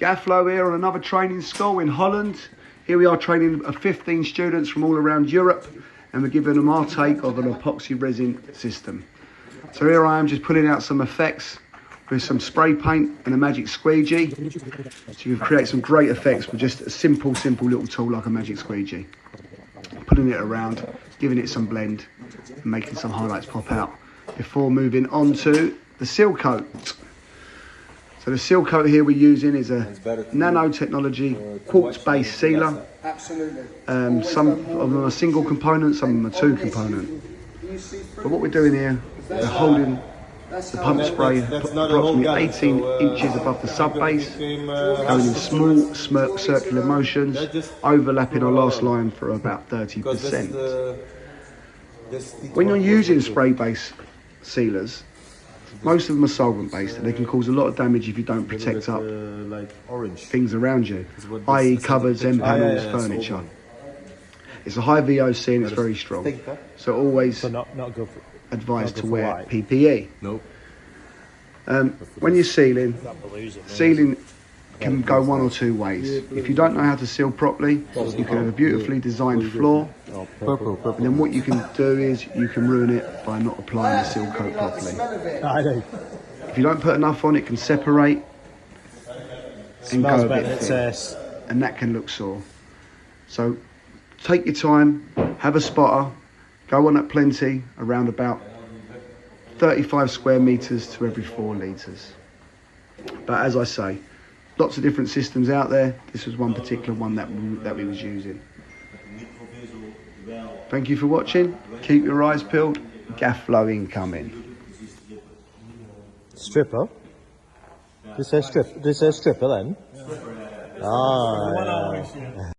Gaff Flow here on another training school in Holland. Here we are training 15 students from all around Europe, and we're giving them our take of an epoxy resin system. So here I am just pulling out some effects with some spray paint and a magic squeegee. So you can create some great effects with just a simple little tool like a magic squeegee. Putting it around, giving it some blend and making some highlights pop out before moving on to the seal coat. So the seal coat here we're using is a nanotechnology quartz-based sealer. Absolutely. Some of them are single component, some of them are two component. But what we're doing here, we're holding the pump spray approximately 18 inches above the sub base, going in small circular motions, overlapping our last line for about 30%. When you're using spray-based sealers, most of them are solvent-based, and they can cause a lot of damage if you don't protect up things around you, i.e. cupboards, end panels, furniture. It's a high VOC and it's very strong, so always advised to wear PPE. When you're sealing can go one or two ways. If you don't know how to seal properly, you can have a beautifully designed floor, and then what you can do is you can ruin it by not applying the seal coat properly. If you don't put enough on, it can separate and go a bit thick, and that can look sore. So take your time, have a spotter, go on at plenty, around about 35 square meters to every 4 liters. But as I say, lots of different systems out there. This was one particular one that we was using. Thank you for watching. Keep your eyes peeled. Gaff Flow incoming. Stripper? This says stripper then? Ah.